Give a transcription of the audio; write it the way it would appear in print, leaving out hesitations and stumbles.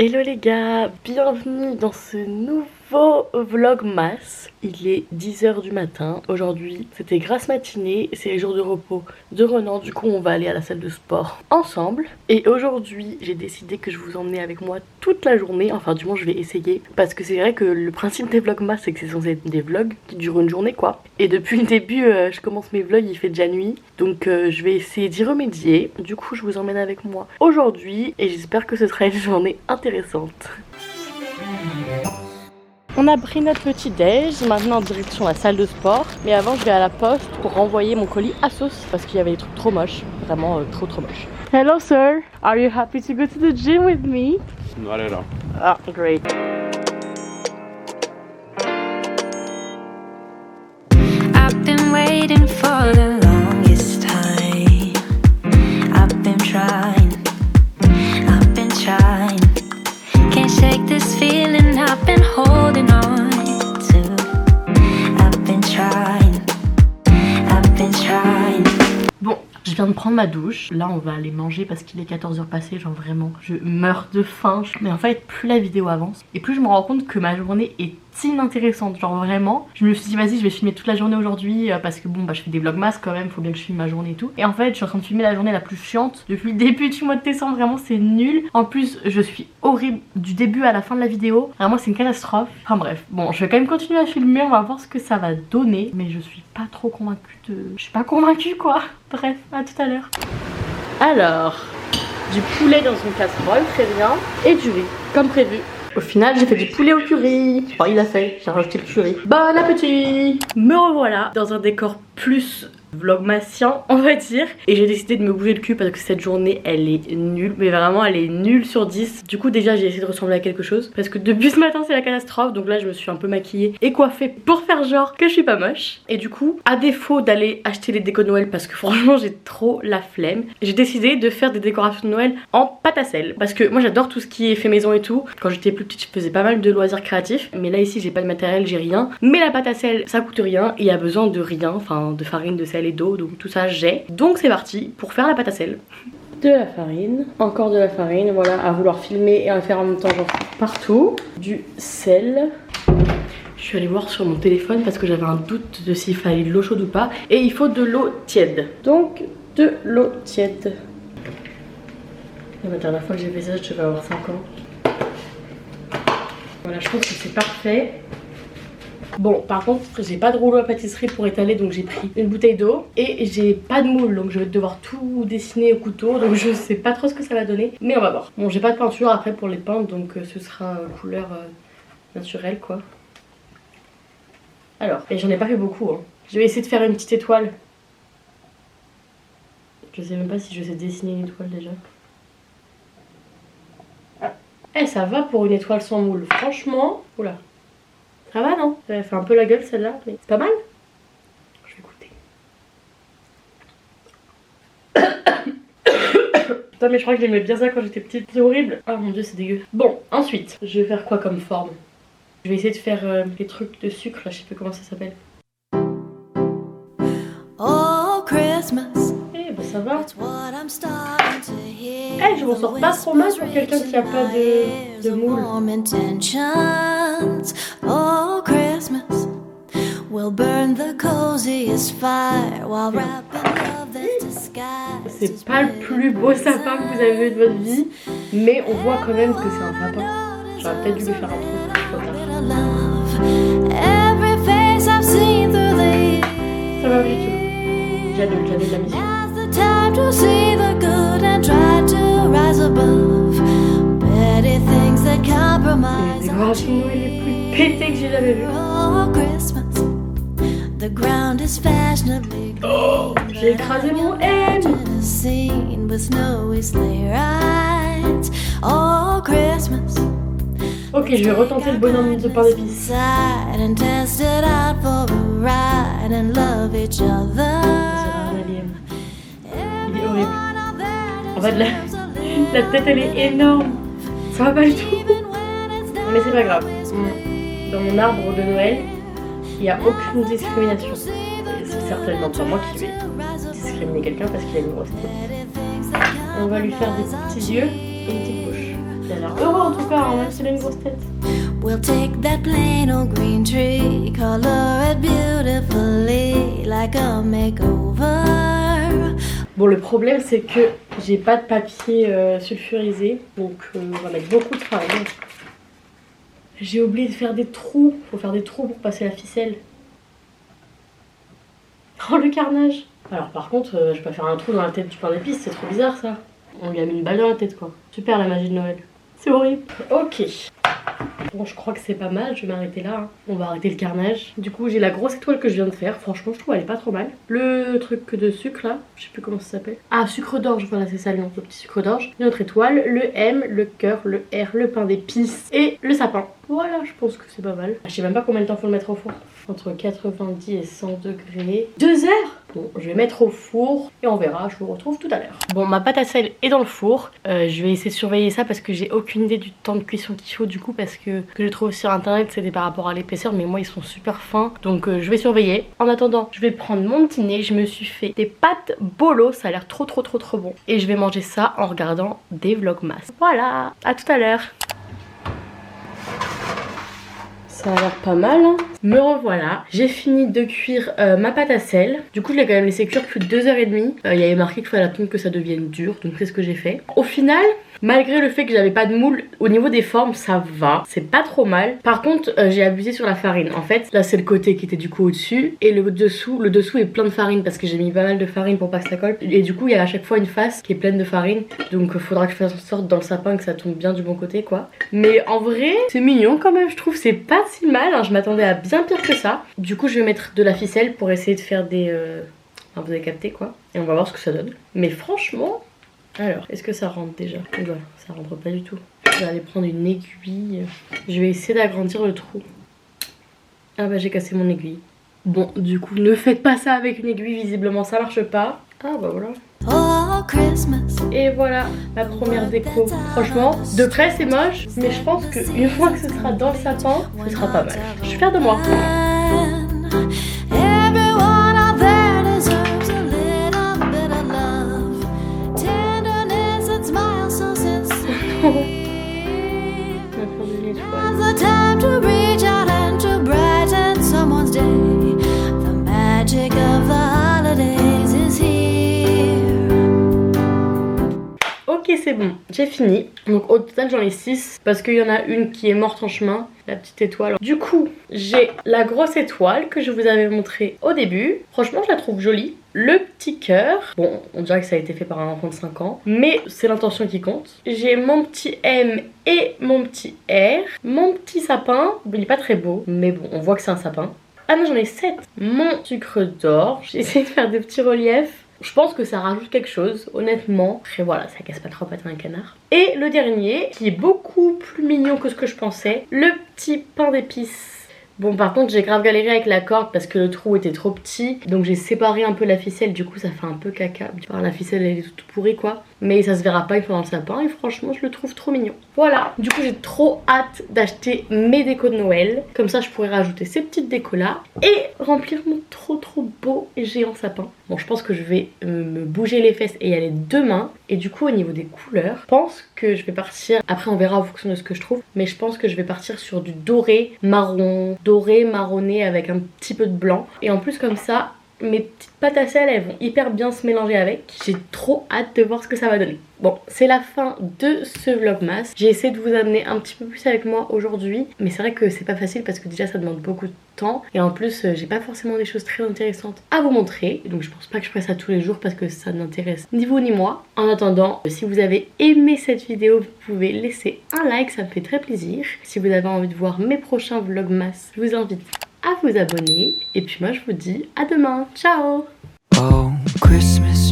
Hello les gars, bienvenue dans ce nouveau vlogmas. Il est 10 h du matin, aujourd'hui c'était grasse matinée, c'est les jours de repos de Renan, du coup on va aller à la salle de sport ensemble. Et aujourd'hui j'ai décidé que je vous emmenais avec moi toute la journée, enfin du moins je vais essayer. Parce que c'est vrai que le principe des vlogmas c'est que c'est censé être des vlogs qui durent une journée quoi. Et depuis le début je commence mes vlogs, il fait déjà nuit, donc je vais essayer d'y remédier. Du coup je vous emmène avec moi aujourd'hui et j'espère que ce sera une journée intéressante. On a pris notre petit déj, maintenant en direction la salle de sport. Mais avant je vais à la poste pour renvoyer mon colis à sauce parce qu'il y avait des trucs trop moches, vraiment trop moches. Hello sir, are you happy to go to the gym with me? Not at all. Ah, great. I've been waiting for the longest time. I've been trying. Can't shake this feeling I've been holding on to. I've been trying. Bon, je viens de prendre ma douche. Là on va aller manger parce qu'il est 14 h passé. Genre vraiment, je meurs de faim. Mais en fait, plus la vidéo avance et plus je me rends compte que ma journée est inintéressante. Genre vraiment, je me suis dit vas-y je vais filmer toute la journée aujourd'hui parce que bon bah je fais des vlogmas quand même, faut bien que je filme ma journée et tout. Et en fait je suis en train de filmer la journée la plus chiante depuis le début du mois de décembre, vraiment c'est nul. En plus je suis horrible du début à la fin de la vidéo, vraiment c'est une catastrophe. Enfin bref, bon je vais quand même continuer à filmer, on va voir ce que ça va donner. Mais je suis pas trop convaincue de... Je suis pas convaincue quoi. Bref, à tout à l'heure. Alors, du poulet dans une casserole, très bien, et du riz, comme prévu. Au final, j'ai fait du poulet au curry. Enfin, il a fait, j'ai rajouté le curry. Bon appétit! Me revoilà dans un décor plus vlogmasien, on va dire. Et j'ai décidé de me bouger le cul parce que cette journée, elle est nulle. Mais vraiment, elle est nulle sur 10. Du coup, déjà, j'ai essayé de ressembler à quelque chose. Parce que depuis ce matin, c'est la catastrophe. Donc là, je me suis un peu maquillée et coiffée pour faire genre que je suis pas moche. Et du coup, à défaut d'aller acheter les décos de Noël, parce que franchement, j'ai trop la flemme, j'ai décidé de faire des décorations de Noël en pâte à sel. Parce que moi, j'adore tout ce qui est fait maison et tout. Quand j'étais plus petite, je faisais pas mal de loisirs créatifs. Mais là, ici, j'ai pas de matériel, j'ai rien. Mais la pâte à sel, ça coûte rien. Il y a besoin de rien. Enfin, de farine, de sel et d'eau, donc tout ça j'ai. Donc c'est parti pour faire la pâte à sel. De la farine, encore de la farine, voilà, à vouloir filmer et à faire en même temps genre partout. Du sel. Je suis allée voir sur mon téléphone parce que j'avais un doute de s'il fallait de l'eau chaude ou pas. Et il faut de l'eau tiède. Donc de l'eau tiède. La dernière fois que j'ai fait ça, je devais avoir 5 ans. Voilà, je pense que c'est parfait. Bon, par contre, j'ai pas de rouleau à pâtisserie pour étaler, donc j'ai pris une bouteille d'eau et j'ai pas de moule, donc je vais devoir tout dessiner au couteau, donc je sais pas trop ce que ça va donner, mais on va voir. Bon, j'ai pas de peinture après pour les peindre, donc ce sera couleur naturelle quoi. Alors, et j'en ai pas fait beaucoup, hein. Je vais essayer de faire une petite étoile. Je sais même pas si je sais dessiner une étoile déjà. Eh, ça va pour une étoile sans moule, franchement. Oula. Ça va non? Elle fait un peu la gueule celle-là, mais c'est pas mal. Je vais goûter. Putain mais je crois que j'aimais bien ça quand j'étais petite. C'est horrible. Oh mon dieu c'est dégueu. Bon ensuite, je vais faire quoi comme forme? Je vais essayer de faire les trucs de sucre là, je sais pas comment ça s'appelle. Oh Christmas. Eh bah ça va. Eh je m'en sors pas trop mal pour quelqu'un qui a pas de moule. Oh Christmas, we'll burn the coziest fire while wrapping love that's disguised. C'est pas le plus beau sapin que vous avez vu de votre vie, mais on voit quand même que c'est un sapin. J'aurais peut-être dû lui faire un truc. Ça va du tout. J'avais de la mission. C'est les décorations de Noël les plus pétées que j'ai jamais vues. Oh, j'ai écrasé mon M. Ok, je vais retenter le bonhomme de pain d'épices. Il est horrible. En fait, la tête elle est énorme. Ça va pas du tout. Mais c'est pas grave. Dans mon arbre de Noël, il n'y a aucune discrimination. C'est certainement pas moi qui vais discriminer quelqu'un parce qu'il a une grosse tête. On va lui faire des petits yeux et une petite bouche. Il a l'air heureux en tout cas. parce qu'il a une grosse tête. We'll take that plain old green tree, color it beautifully like a makeover. Bon, le problème c'est que j'ai pas de papier sulfurisé, donc on va mettre beaucoup de travail. J'ai oublié de faire des trous, faut faire des trous pour passer la ficelle. Oh le carnage. Alors par contre, je peux pas faire un trou dans la tête du pain d'épices, c'est trop bizarre ça. On lui a mis une balle dans la tête quoi. Super la magie de Noël. C'est horrible. Ok. Bon, je crois que c'est pas mal, je vais m'arrêter là. Hein. On va arrêter le carnage. Du coup, j'ai la grosse étoile que je viens de faire. Franchement, je trouve elle est pas trop mal. Le truc de sucre là, je sais plus comment ça s'appelle. Ah, sucre d'orge, voilà, c'est ça le nom, le petit sucre d'orge. Une autre étoile, le M, le cœur, le R, le pain d'épices et le sapin. Voilà, je pense que c'est pas mal. Je sais même pas combien de temps faut le mettre au four. Entre 90 et 100 degrés. 2 heures. Bon, je vais mettre au four et on verra, je vous retrouve tout à l'heure. Bon, ma pâte à sel est dans le four. Je vais essayer de surveiller ça parce que j'ai aucune idée du temps de cuisson qu'il faut du coup parce que ce que je trouve sur internet c'était par rapport à l'épaisseur mais moi ils sont super fins donc je vais surveiller. En attendant, je vais prendre mon dîner. Je me suis fait des pâtes bolo, ça a l'air trop bon. Et je vais manger ça en regardant des vlogmas. Voilà, à tout à l'heure. Ça a l'air pas mal hein. Me revoilà, j'ai fini de cuire ma pâte à sel. Du coup je l'ai quand même laissé cuire plus de 2h30. Il y avait marqué qu'il fallait attendre que ça devienne dur, donc c'est ce que j'ai fait. Au final, malgré le fait que j'avais pas de moule, au niveau des formes ça va, c'est pas trop mal. Par contre j'ai abusé sur la farine. En fait là c'est le côté qui était du coup au dessus et le dessous est plein de farine parce que j'ai mis pas mal de farine pour pas que ça colle. Et du coup il y a à chaque fois une face qui est pleine de farine. Donc faudra que je fasse en sorte dans le sapin que ça tombe bien du bon côté quoi. Mais en vrai c'est mignon quand même, je trouve c'est pas si mal hein. Je m'attendais à bien pire que ça. Du coup je vais mettre de la ficelle pour essayer de faire des... Enfin, vous avez capté quoi. Et on va voir ce que ça donne. Mais franchement... Alors, est-ce que ça rentre déjà? Voilà, ça rentre pas du tout. Je vais aller prendre une aiguille. Je vais essayer d'agrandir le trou. Ah bah j'ai cassé mon aiguille. Bon, du coup, ne faites pas ça avec une aiguille, visiblement ça marche pas. Ah bah voilà. Oh, Christmas. Et voilà, la première déco. Franchement, de près c'est moche, mais je pense qu'une fois que ce sera dans le sapin, ce sera pas mal. Je suis fière de moi. Everyone out there deserves a little bit of love, tenderness and smiles so sincere. Now's the time to reach out and to brighten someone's day. The magic of the holidays is here. Ok, c'est bon, j'ai fini. Donc au total j'en ai 6 parce qu'il y en a une qui est morte en chemin, la petite étoile. Du coup, j'ai la grosse étoile que je vous avais montrée au début. Franchement, je la trouve jolie. Le petit cœur, bon, on dirait que ça a été fait par un enfant de 5 ans, mais c'est l'intention qui compte. J'ai mon petit M et mon petit R. Mon petit sapin, il est pas très beau, mais bon, on voit que c'est un sapin. Ah non, j'en ai 7. Mon sucre d'orge, j'ai essayé de faire des petits reliefs. Je pense que ça rajoute quelque chose, honnêtement. Après voilà, ça casse pas trop patin un canard. Et le dernier, qui est beaucoup plus mignon que ce que je pensais, le petit pain d'épices. Bon par contre j'ai grave galéré avec la corde parce que le trou était trop petit. Donc j'ai séparé un peu la ficelle, du coup ça fait un peu caca. Enfin, la ficelle elle est toute pourrie quoi. Mais ça se verra pas une fois dans le sapin et franchement je le trouve trop mignon. Voilà, du coup j'ai trop hâte d'acheter mes décos de Noël. Comme ça je pourrais rajouter ces petites décos là et remplir mon trop beau et géant sapin. Bon je pense que je vais me bouger les fesses et y aller demain. Et du coup au niveau des couleurs, je pense que je vais partir, après on verra en fonction de ce que je trouve, mais je pense que je vais partir sur du doré marron, doré marronné avec un petit peu de blanc. Et en plus comme ça mes petites pâtes à sel elles vont hyper bien se mélanger avec. J'ai trop hâte de voir ce que ça va donner. Bon, c'est la fin de ce vlogmas. J'ai essayé de vous amener un petit peu plus avec moi aujourd'hui, mais c'est vrai que c'est pas facile parce que déjà ça demande beaucoup de temps et en plus j'ai pas forcément des choses très intéressantes à vous montrer. Donc je pense pas que je ferai ça tous les jours parce que ça n'intéresse ni vous ni moi. En attendant, si vous avez aimé cette vidéo, vous pouvez laisser un like, ça me fait très plaisir. Si vous avez envie de voir mes prochains vlogmas, je vous invite à vous abonner. Et puis moi je vous dis à demain. Ciao. Oh, Christmas